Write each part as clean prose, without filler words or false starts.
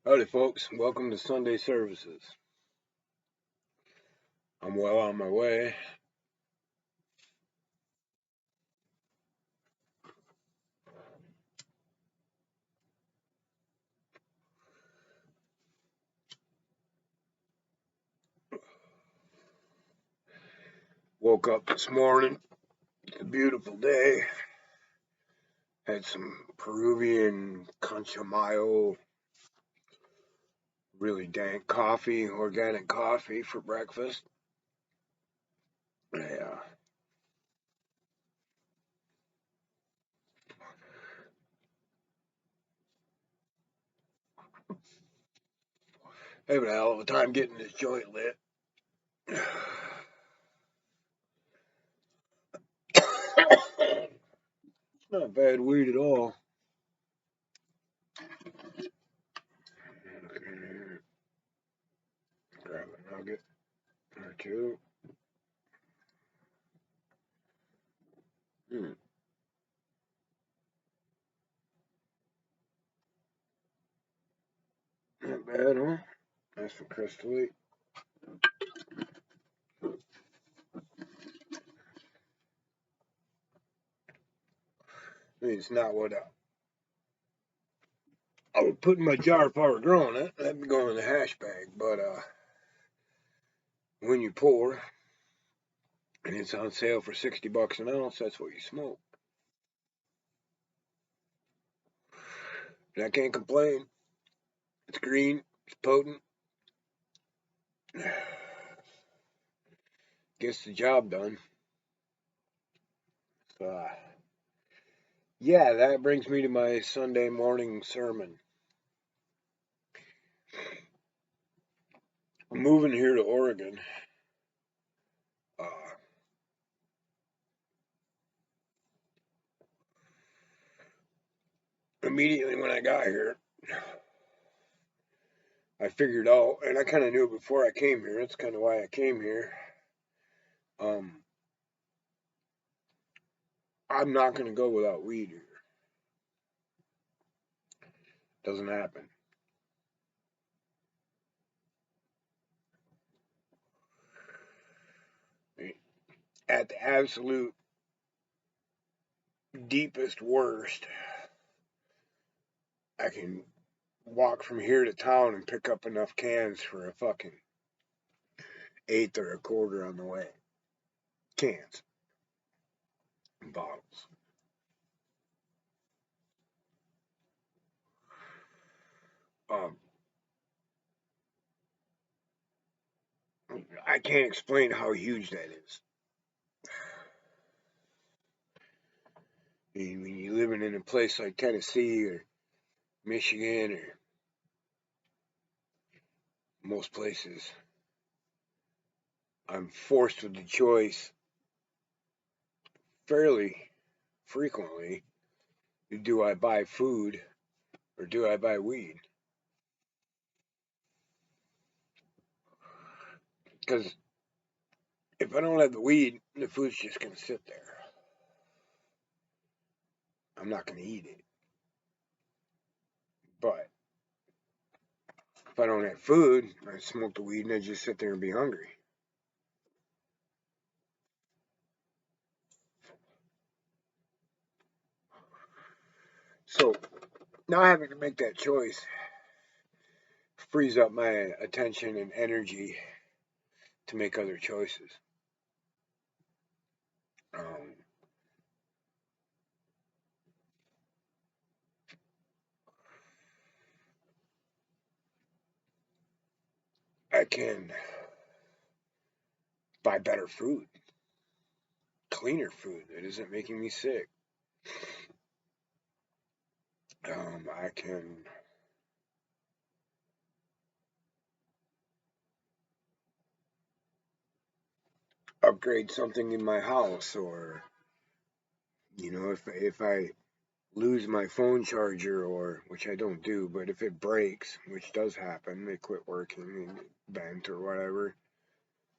Howdy, folks. Welcome to Sunday services. I'm well on my way. Woke up this morning. It's a beautiful day. Had some Peruvian Concha Mayo, really dank coffee, organic coffee for breakfast. Yeah. Having a hell of a time getting this joint lit. It's not bad weed at all. Grab a nugget or two. Hmm. Not bad, huh? Nice and crystally. I mean, it's not what I would put in my jar if I were growing it. That'd be going in the hash bag. But when you pour and it's on sale for $60 an ounce, that's what you smoke. And I can't complain. It's green. It's potent. Gets the job done. So, yeah, that brings me to my Sunday morning sermon. I'm moving here to Oregon. Uh, Immediately when I got here, I figured out, and I kind of knew it before I came here. That's kind of why I came here. Um, I'm not going to go without weed here. Doesn't happen. At the absolute deepest worst, I can walk from here to town and pick up enough cans for a fucking eighth or a quarter on the way. Cans and bottles. Um, I can't explain how huge that is. When you're living in a place like Tennessee or Michigan or most places, I'm forced with the choice fairly frequently: do I buy food or do I buy weed? Because if I don't have the weed, the food's just going to sit there. I'm not going to eat it. But if I don't have food, I smoke the weed and I just sit there and be hungry. So now having to make that choice frees up my attention and energy to make other choices. Um, I can buy better food, cleaner food that isn't making me sick. I can upgrade something in my house, or if I lose my phone charger, or which I don't do, but if it breaks, which does happen, they quit working and bent or whatever.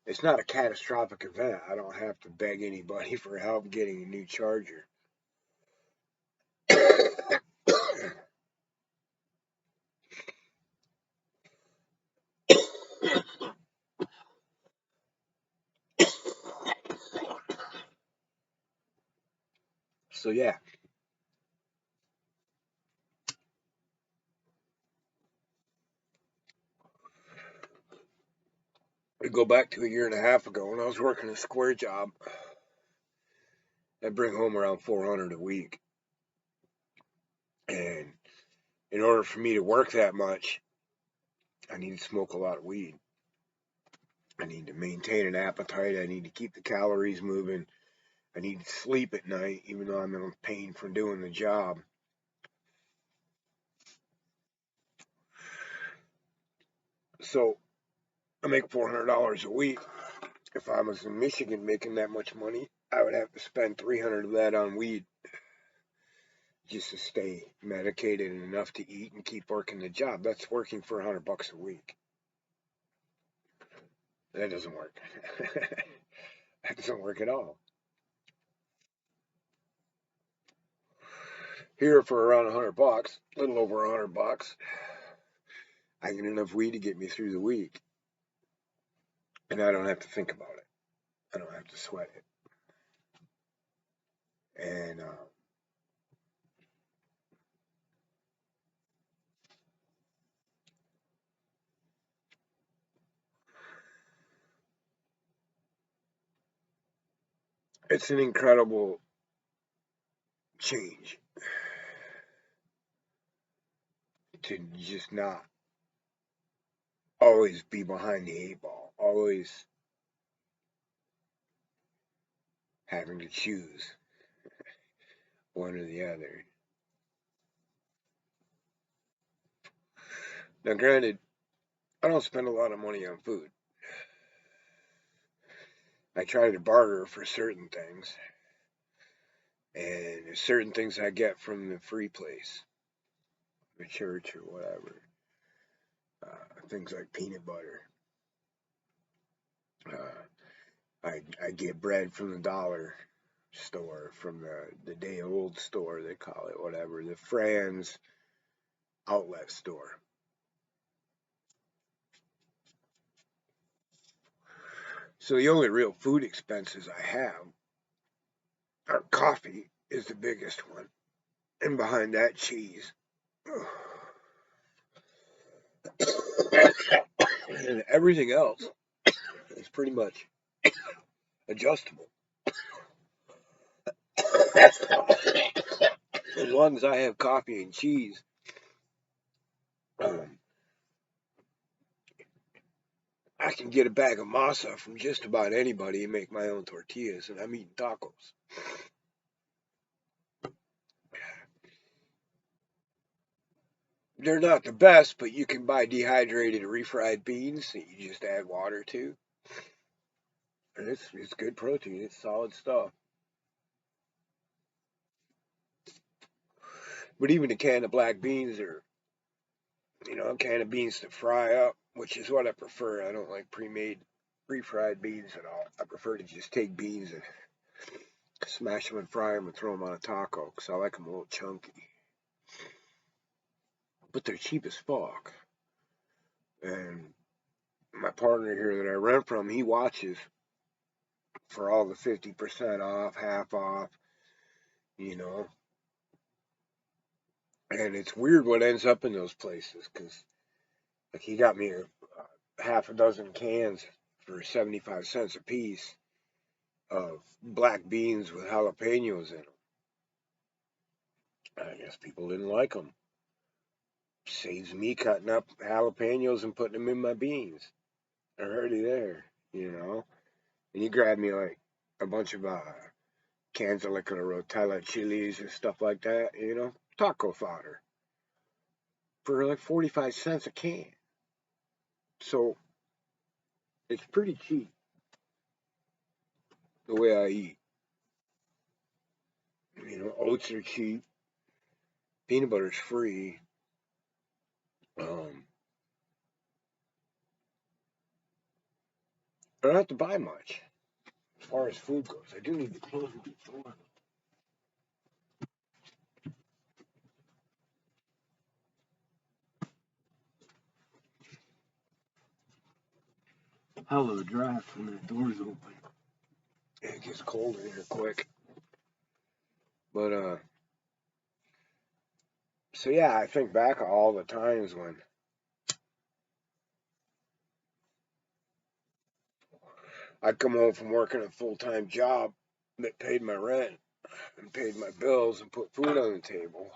It's not a catastrophic event. I don't have to beg anybody for help getting a new charger. So yeah, we go back to a year and a half ago when I was working a square job. I'd bring home around 400 a week, and in order for me to work that much, I need to smoke a lot of weed. I need to maintain an appetite. I need to keep the calories moving. I need to sleep at night, even though I'm in pain from doing the job. So I make $400 a week. If I was in Michigan making that much money, I would have to spend 300 of that on weed just to stay medicated and enough to eat and keep working the job. That's working for $100 a week. That doesn't work. That doesn't work at all. Here for around $100, a little over $100, I get enough weed to get me through the week, and I don't have to think about it. I don't have to sweat it. And it's an incredible change to just not always be behind the eight ball, always having to choose one or the other. Now, granted, I don't spend a lot of money on food. I try to barter for certain things, and there's certain things I get from the free place, the church or whatever. Things like peanut butter. I get bread from the dollar store, from the day old store, they call it, whatever, the Franz outlet store. So the only real food expenses I have are coffee is the biggest one, and behind that, cheese. And everything else is pretty much adjustable. As long as I have coffee and cheese, um, I can get a bag of masa from just about anybody and make my own tortillas, and I'm eating tacos. They're not the best, but you can buy dehydrated refried beans that you just add water to. And it's good protein. It's solid stuff. But even a can of black beans or a can of beans to fry up, which is what I prefer. I don't like pre-made refried beans at all. I prefer to just take beans and smash them and fry them and throw them on a taco because I like them a little chunky. But they're cheap as fuck. And my partner here that I rent from, he watches for all the 50% off, half off, you know. And it's weird what ends up in those places because, like, he got me half a dozen cans for 75 cents a piece of black beans with jalapenos in them. I guess people didn't like them. Saves me cutting up jalapenos and putting them in my beans. They're already there, you know. And he grabbed me like a bunch of cans of like a rotella chilies and stuff like that, taco fodder for like 45 cents a can. So it's pretty cheap the way I eat. Oats are cheap, peanut butter's free. Um, I don't have to buy much as far as food goes. I do need to close my door. Hell of a draft when that door's open. It gets cold in here quick. But so yeah, I think back of all the times when I'd come home from working a full-time job that paid my rent and paid my bills and put food on the table,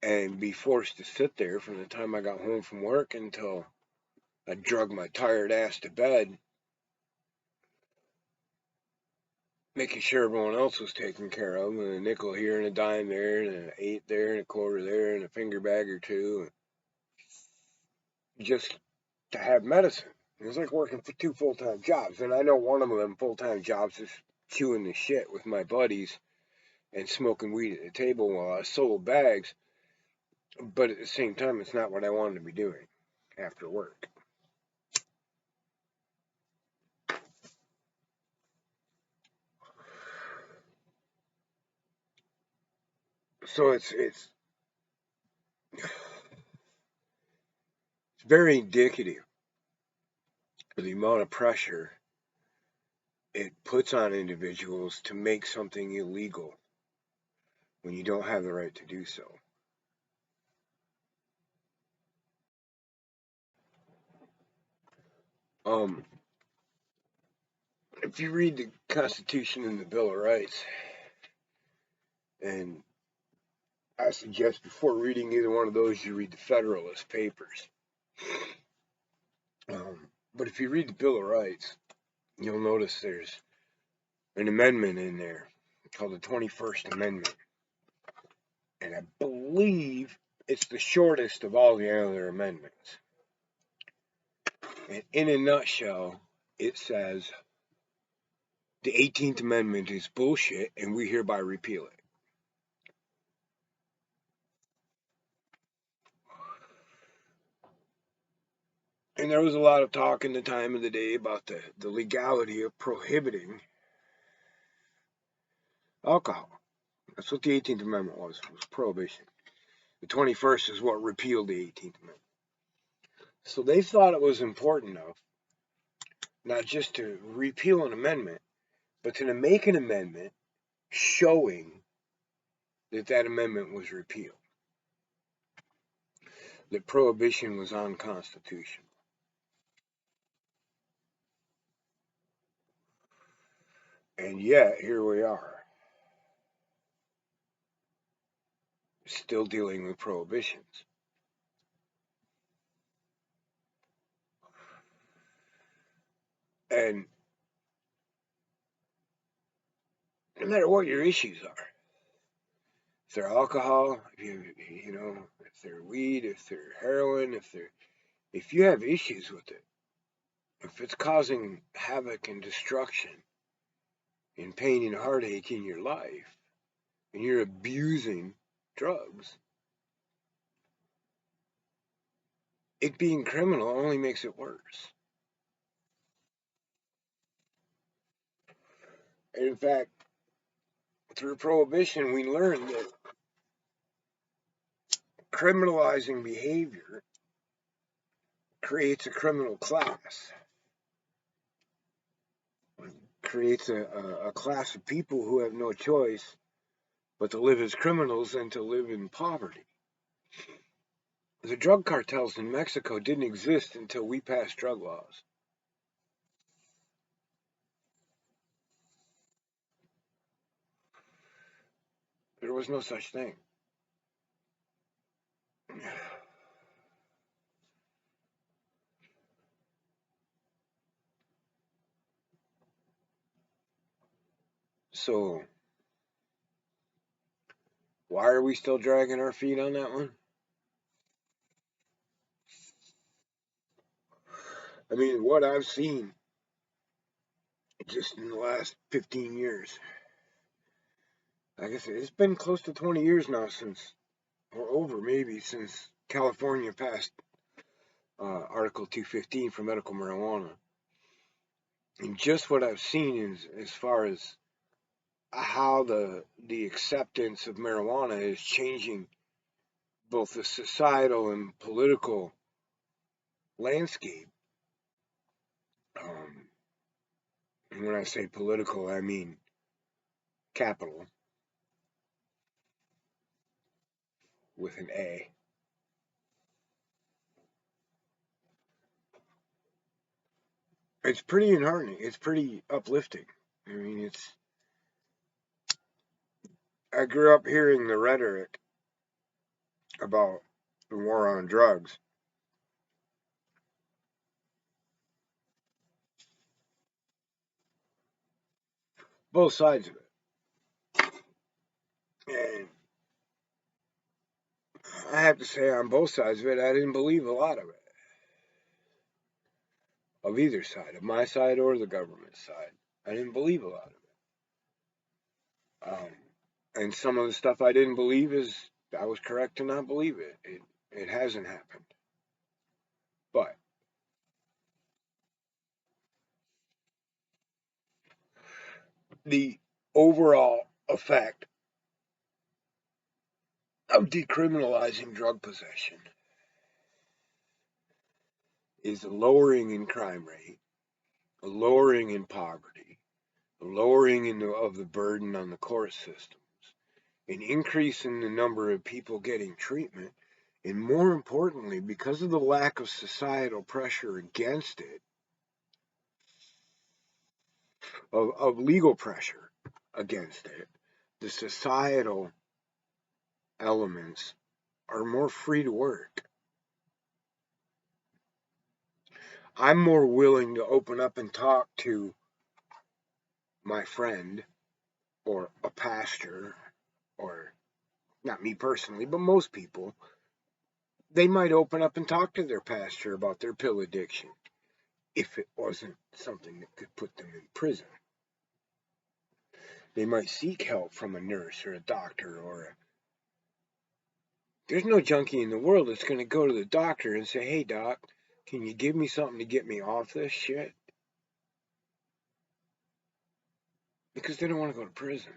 and be forced to sit there from the time I got home from work until I drug my tired ass to bed, making sure everyone else was taken care of, and a nickel here and a dime there, and an 8 there and a quarter there, and a finger bag or two, just to have medicine. It was like working for 2 full-time jobs, and I know one of them full-time jobs is chewing the shit with my buddies and smoking weed at the table while I sold bags, but at the same time, it's not what I wanted to be doing after work. So it's very indicative of the amount of pressure it puts on individuals to make something illegal when you don't have the right to do so. Um, if you read the Constitution and the Bill of Rights, and I suggest before reading either one of those, you read the Federalist Papers. But if you read the Bill of Rights, you'll notice there's an amendment in there called the 21st Amendment. And I believe it's the shortest of all the other amendments. And in a nutshell, it says the 18th Amendment is bullshit and we hereby repeal it. And there was a lot of talk in the time of the day about the legality of prohibiting alcohol. That's what the 18th Amendment was prohibition. The 21st is what repealed the 18th Amendment. So they thought it was important enough not just to repeal an amendment, but to make an amendment showing that that amendment was repealed, that prohibition was unconstitutional. And yet, here we are, still dealing with prohibitions. And no matter what your issues are, if they're alcohol, if they're weed, if they're heroin, if you have issues with it, if it's causing havoc and destruction and pain and heartache in your life, and you're abusing drugs, it being criminal only makes it worse. And in fact, through prohibition, we learned that criminalizing behavior creates a criminal class, creates a class of people who have no choice but to live as criminals and to live in poverty. The drug cartels in Mexico didn't exist until we passed drug laws. There was no such thing. So, why are we still dragging our feet on that one? I mean, what I've seen just in the last 15 years, like I said, it's been close to 20 years now since, or over maybe, since California passed Article 215 for medical marijuana. And just what I've seen is as far as how the acceptance of marijuana is changing both the societal and political landscape. And when I say political, I mean capital. with an A. It's pretty enheartening. It's pretty uplifting. I mean, I grew up hearing the rhetoric about the war on drugs. Both sides of it. And I have to say, on both sides of it, I didn't believe a lot of it. Of either side, of my side or the government side. I didn't believe a lot of it. And some of the stuff I didn't believe I was correct to not believe it. It hasn't happened. But the overall effect of decriminalizing drug possession is a lowering in crime rate, a lowering in poverty, a lowering of the burden on the court systems, an increase in the number of people getting treatment, and more importantly, because of the lack of societal pressure against it, of legal pressure against it, the societal elements are more free to work. I'm more willing to open up and talk to my friend or a pastor, or not me personally, but most people. They might open up and talk to their pastor about their pill addiction if it wasn't something that could put them in prison. They might seek help from a nurse or a doctor there's no junkie in the world that's going to go to the doctor and say, "Hey doc, can you give me something to get me off this shit?" Because they don't want to go to prison.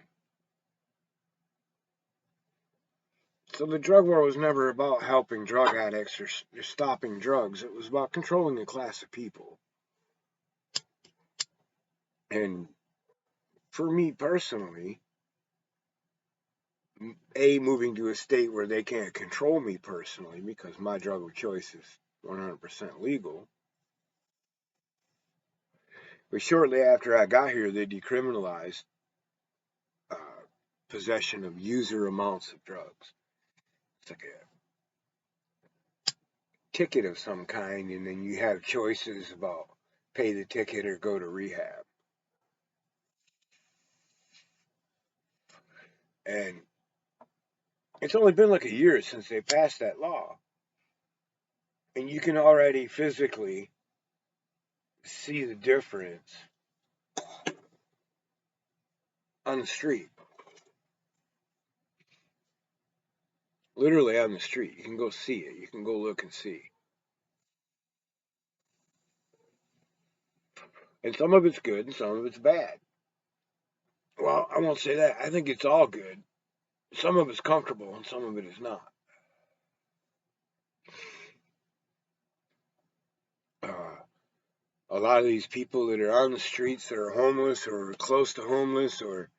So the drug war was never about helping drug addicts or stopping drugs. It was about controlling a class of people. And for me personally, moving to a state where they can't control me personally because my drug of choice is 100% legal. But shortly after I got here, they decriminalized uh, possession of user amounts of drugs. It's like a ticket of some kind, and then you have choices about pay the ticket or go to rehab. And it's only been like a year since they passed that law. And you can already physically see the difference on the street. Literally on the street. You can go see it. You can go look and see. And some of it's good and some of it's bad. Well, I won't say that. I think it's all good. Some of it's comfortable and some of it is not. A lot of these people that are on the streets that are homeless or close to homeless or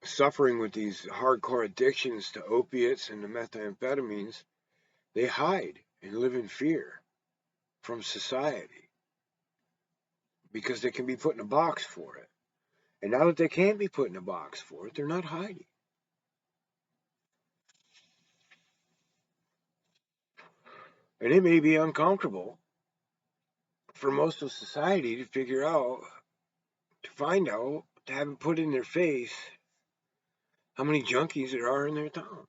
suffering with these hardcore addictions to opiates and to methamphetamines, they hide and live in fear from society because they can be put in a box for it. And now that they can't be put in a box for it, they're not hiding. And it may be uncomfortable for most of society to find out, to have it put in their face how many junkies there are in their town.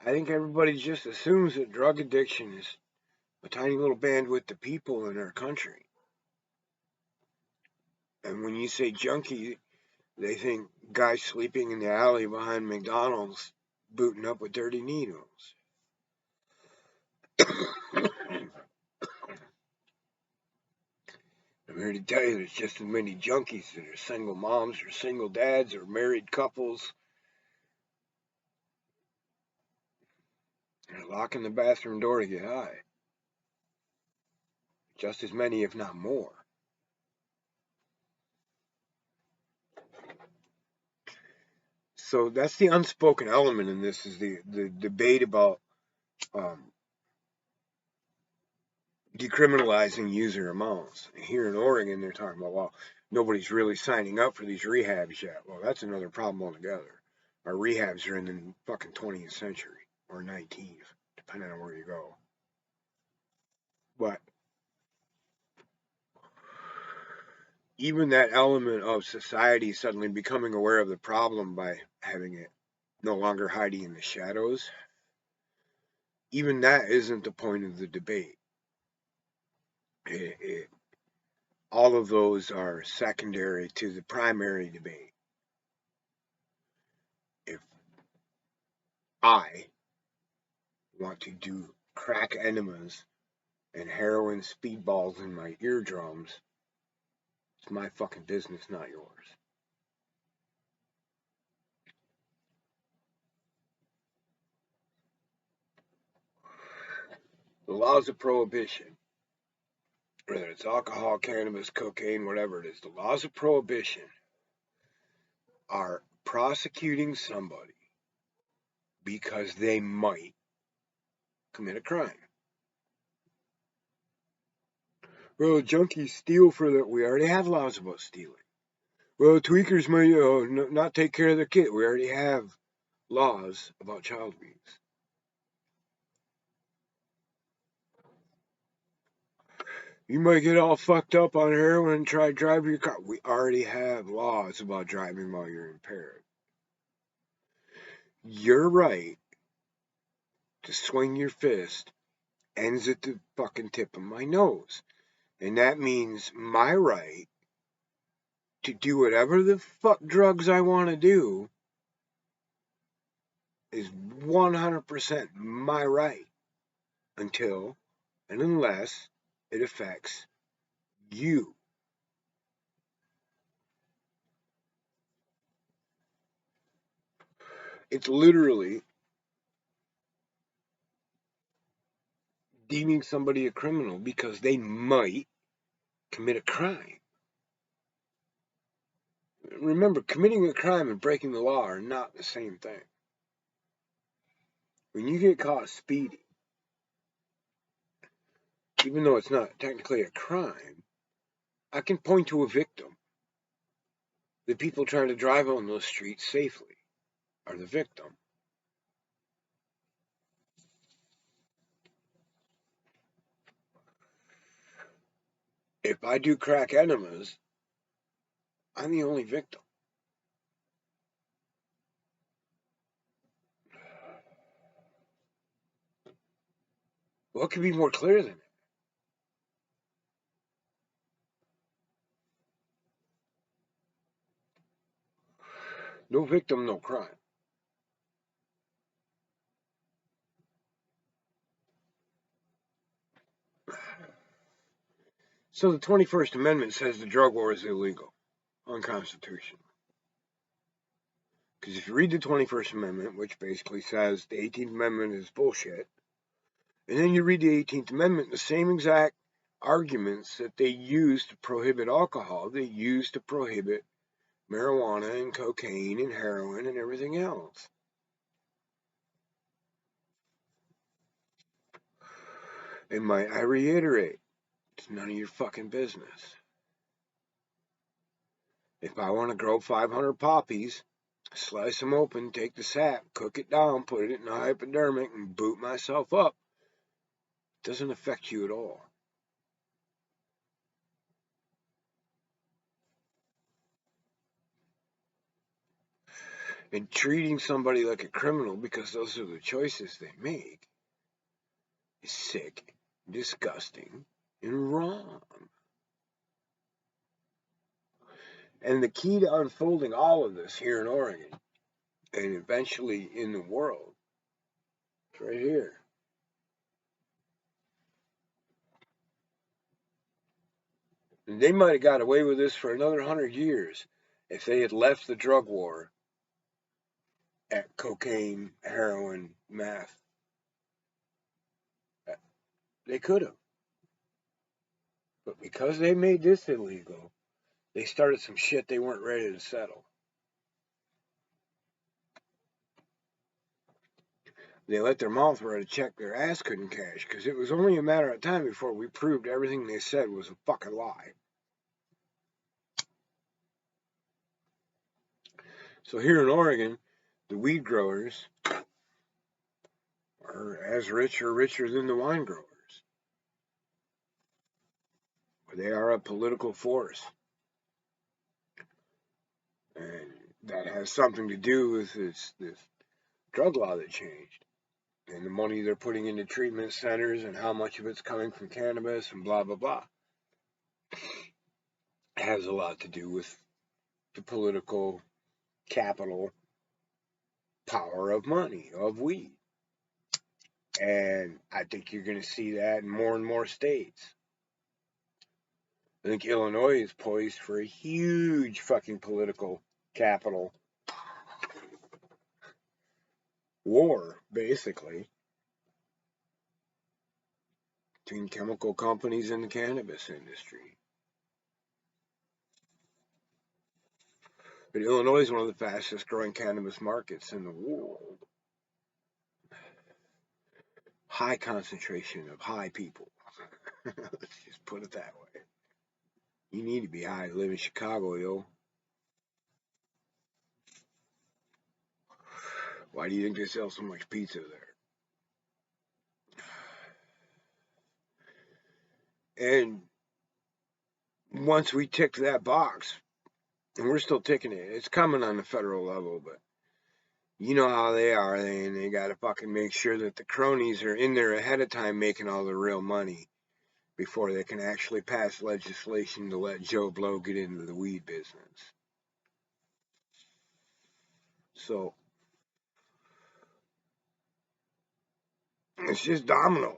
I think everybody just assumes that drug addiction is a tiny little bandwidth of people in our country. And when you say junkie, they think guys sleeping in the alley behind McDonald's booting up with dirty needles. I'm here to tell you there's just as many junkies that are single moms or single dads or married couples. They're locking the bathroom door to get high. Just as many, if not more. So that's the unspoken element in this, is the debate about decriminalizing user amounts. Here in Oregon, they're talking about, well, nobody's really signing up for these rehabs yet. Well, that's another problem altogether. Our rehabs are in the fucking 20th century or 19th, depending on where you go. But even that element of society suddenly becoming aware of the problem by having it no longer hiding in the shadows, even that isn't the point of the debate. All of those are secondary to the primary debate. If I want to do crack enemas and heroin speedballs in my eardrums, it's my fucking business, not yours. The laws of prohibition, whether it's alcohol, cannabis, cocaine, whatever it is, the laws of prohibition are prosecuting somebody because they might commit a crime. Well, junkies steal for that. We already have laws about stealing. Well, tweakers might not take care of their kid. We already have laws about child abuse. You might get all fucked up on heroin and try to drive your car. We already have laws about driving while you're impaired. Your right to swing your fist ends at the fucking tip of my nose. And that means my right to do whatever the fuck drugs I want to do is 100% my right until and unless it affects you. It's literally deeming somebody a criminal because they might commit a crime. Remember, committing a crime and breaking the law are not the same thing. When you get caught speeding, even though it's not technically a crime, I can point to a victim. The people trying to drive on those streets safely are the victim. If I do crack enemas, I'm the only victim. What could be more clear than that? No victim, no crime. So the 21st Amendment says the drug war is illegal, unconstitutional. Because if you read the 21st Amendment, which basically says the 18th Amendment is bullshit, and then you read the 18th Amendment, the same exact arguments that they use to prohibit alcohol, they use to prohibit marijuana and cocaine and heroin and everything else. And might I reiterate, it's none of your fucking business. If I want to grow 500 poppies, slice them open, take the sap, cook it down, put it in a hypodermic, and boot myself up, it doesn't affect you at all. And treating somebody like a criminal because those are the choices they make is sick, disgusting, and wrong. And the key to unfolding all of this here in Oregon, and eventually in the world, is right here. And they might have got away with this for another 100 years if they had left the drug war at cocaine, heroin, meth. They could have. But because they made this illegal, they started some shit they weren't ready to settle. they let their mouth run a check their ass couldn't cash, because it was only a matter of time before we proved everything they said was a fucking lie. So here in Oregon, the weed growers are as rich or richer than the wine growers. They are a political force. And that has something to do with this drug law that changed. And the money they're putting into treatment centers and how much of it's coming from cannabis and blah, blah, blah. It has a lot to do with the political capital power of money, of weed. And I think you're going to see that in more and more states. I think Illinois is poised for a huge fucking political capital war, basically, between chemical companies and the cannabis industry. But Illinois is one of the fastest growing cannabis markets in the world. High concentration of high people. Let's just put it that way. You need to be high to live in Chicago, yo. Why do you think they sell so much pizza there? And once we ticked that box, and we're still ticking it, it's coming on the federal level, but you know how they are, they gotta fucking make sure that the cronies are in there ahead of time making all the real money before they can actually pass legislation to let Joe Blow get into the weed business. So it's just dominoes.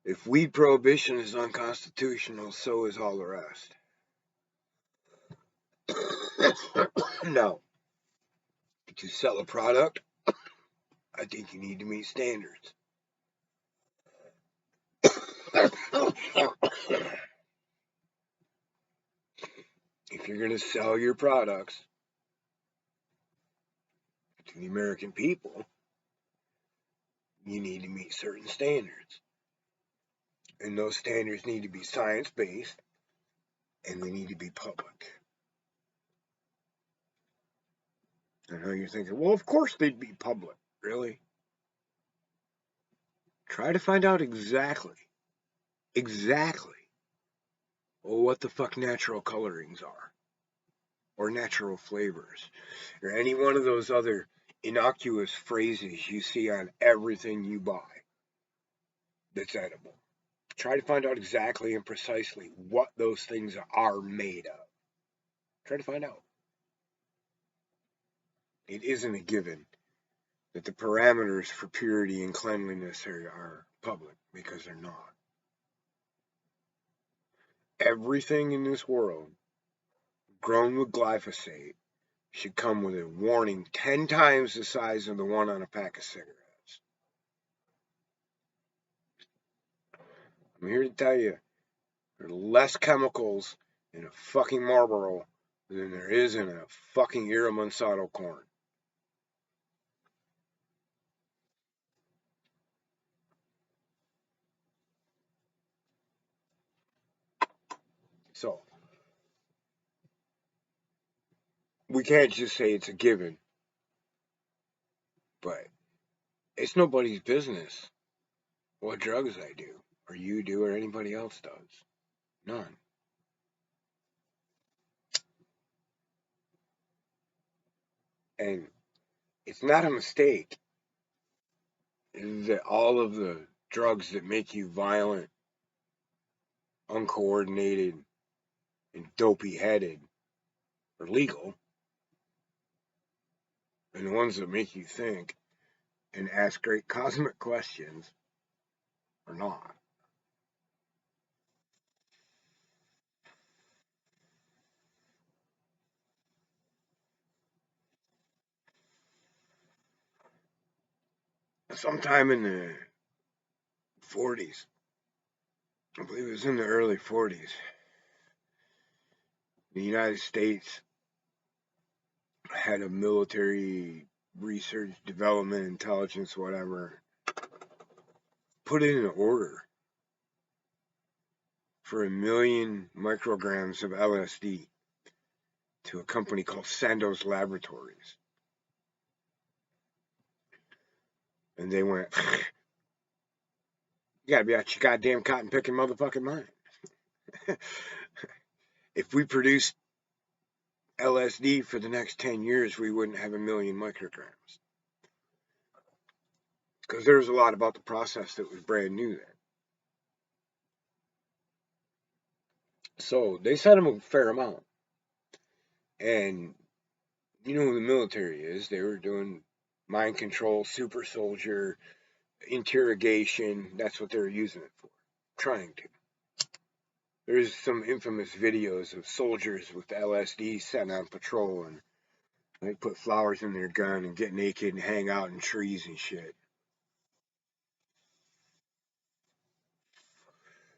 If weed prohibition is unconstitutional, so is all the rest. No. To sell a product, I think you need to meet standards. If you're going to sell your products to the American people, you need to meet certain standards. And those standards need to be science-based, and they need to be public. I know you're thinking, well, of course they'd be public. Really? Try to find out exactly what the fuck natural colorings are, or natural flavors, or any one of those other innocuous phrases you see on everything you buy that's edible. Try to find out exactly and precisely what those things are made of. Try to find out. It isn't a given that the parameters for purity and cleanliness are public, because they're not. Everything in this world grown with glyphosate should come with a warning 10 times the size of the one on a pack of cigarettes. I'm here to tell you, there are less chemicals in a fucking Marlboro than there is in a fucking Eero Monsanto corn. So, we can't just say it's a given, but it's nobody's business what drugs I do, or you do, or anybody else does. None. And it's not a mistake that all of the drugs that make you violent, uncoordinated, and dopey-headed are legal, and the ones that make you think and ask great cosmic questions are not. Sometime in the 40s, I believe it was in the early 40s, the United States had a military research, development, intelligence, whatever, put in an order for 1 million micrograms of LSD to a company called Sandoz Laboratories. And they went, you gotta be out your goddamn cotton picking motherfucking mind. If we produced LSD for the next 10 years, we wouldn't have 1 million micrograms. Because there was a lot about the process that was brand new then. So they sent them a fair amount. And you know who the military is. They were doing mind control, super soldier, interrogation. That's what they were using it for. Trying to. There's some infamous videos of soldiers with LSD sent on patrol, and they put flowers in their gun and get naked and hang out in trees and shit.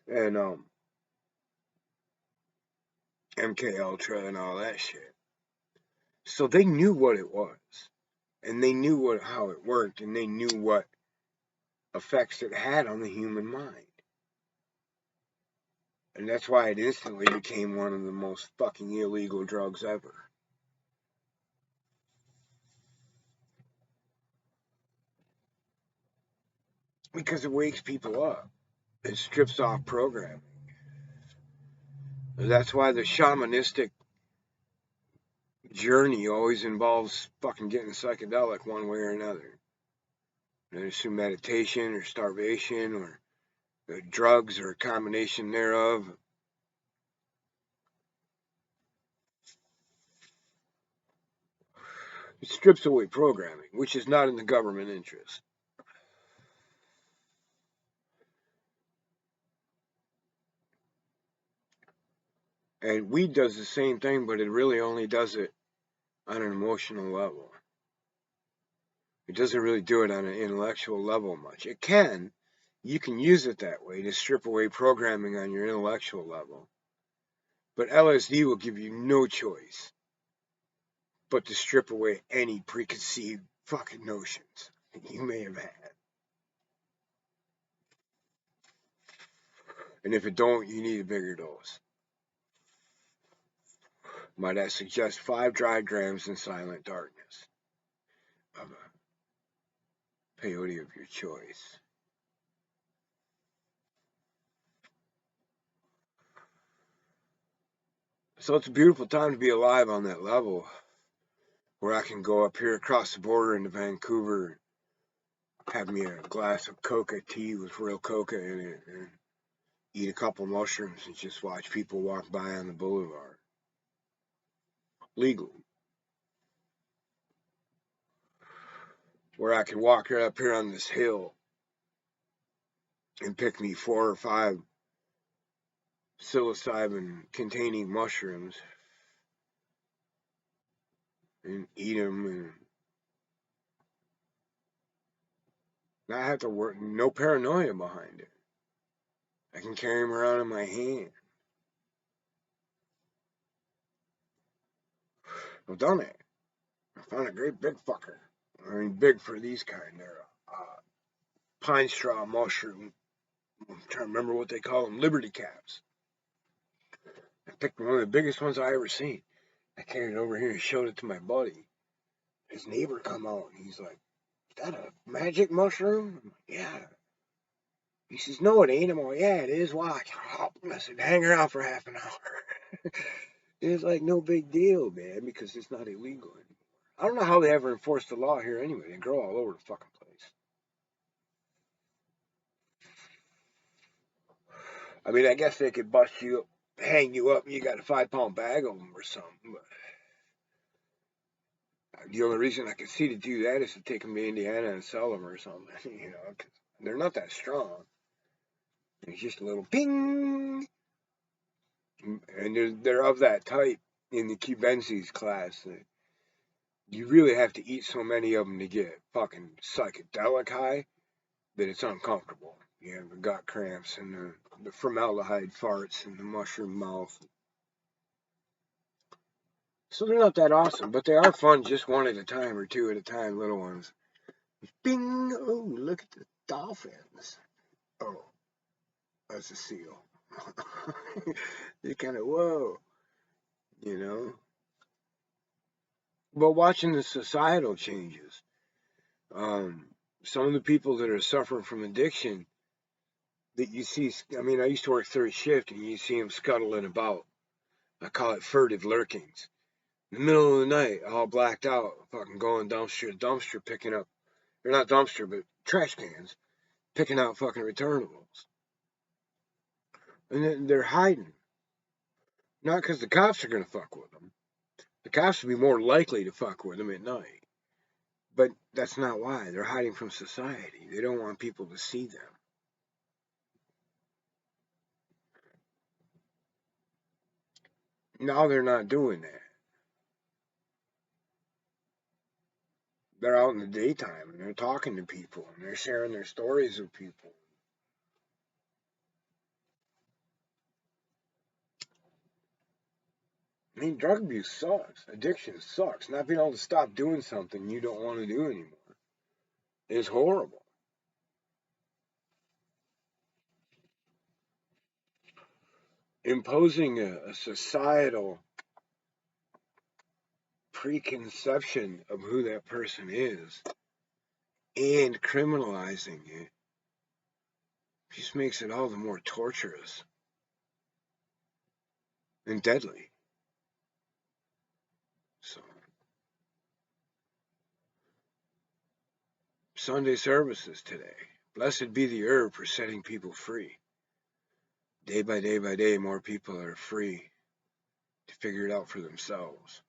And MK Ultra and all that shit. So they knew what it was, and they knew how it worked, and they knew what effects it had on the human mind. And that's why it instantly became one of the most fucking illegal drugs ever. Because it wakes people up. It strips off programming. That's why the shamanistic journey always involves fucking getting psychedelic one way or another. There's through meditation or starvation or drugs or a combination thereof. It strips away programming, which is not in the government interest. And weed does the same thing, but it really only does it on an emotional level. It doesn't really do it on an intellectual level much. It can. You can use it that way to strip away programming on your intellectual level. But LSD will give you no choice but to strip away any preconceived fucking notions that you may have had. And if it don't, you need a bigger dose. Might I suggest 5 dry grams in silent darkness of a peyote of your choice. So it's a beautiful time to be alive on that level, where I can go up here across the border into Vancouver, have me a glass of coca tea with real coca in it, and eat a couple mushrooms and just watch people walk by on the boulevard. Legally. Where I can walk right up here on this hill and pick me 4 or 5 psilocybin containing mushrooms and eat them and not have to work, no paranoia behind it. I can carry them around in my hand. I've done it. I found a great big fucker. I mean, big for these kind. They're pine straw mushroom. I'm trying to remember what they call them. Liberty caps. I picked one of the biggest ones I ever seen. I carried it over here and showed it to my buddy. His neighbor come out and he's like, "Is that a magic mushroom?" I'm like, "Yeah." He says, "No, it ain't." I'm like, "Yeah, it is. Watch." I said, "Hang around for half an hour." It's like no big deal, man, because it's not illegal anymore. I don't know how they ever enforce the law here anyway. They grow all over the fucking place. I mean, I guess they could bust you up, hang you up, and you got a 5-pound bag of them or something. But the only reason I could see to do that is to take them to Indiana and sell them or something. You know, 'cause they're not that strong. It's just a little ping, and they're of that type in the Cubensis class that you really have to eat so many of them to get fucking psychedelic high that it's uncomfortable. You have the gut cramps and the formaldehyde farts and the mushroom mouth. So they're not that awesome, but they are fun just one at a time or two at a time, little ones. Bing! Oh, look at the dolphins. Oh, that's a seal. You're kind of, whoa, you know? But watching the societal changes, um, some of the people that are suffering from addiction that you see, I mean, I used to work third shift and you see them scuttling about. I call it furtive lurkings. In the middle of the night, all blacked out, fucking going dumpster to dumpster, picking up, or not dumpster, but trash cans, picking out fucking returnables. And then they're hiding. Not because the cops are going to fuck with them. The cops would be more likely to fuck with them at night. But that's not why. They're hiding from society. They don't want people to see them. Now they're not doing that. They're out in the daytime and they're talking to people and they're sharing their stories with people. I mean, drug abuse sucks. Addiction sucks. Not being able to stop doing something you don't want to do anymore is horrible. Imposing a societal preconception of who that person is and criminalizing it just makes it all the more torturous and deadly. So, Sunday services today. Blessed be the herb for setting people free. Day by day by day, more people are free to figure it out for themselves,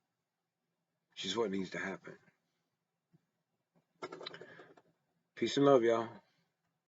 which is what needs to happen. Peace and love, y'all.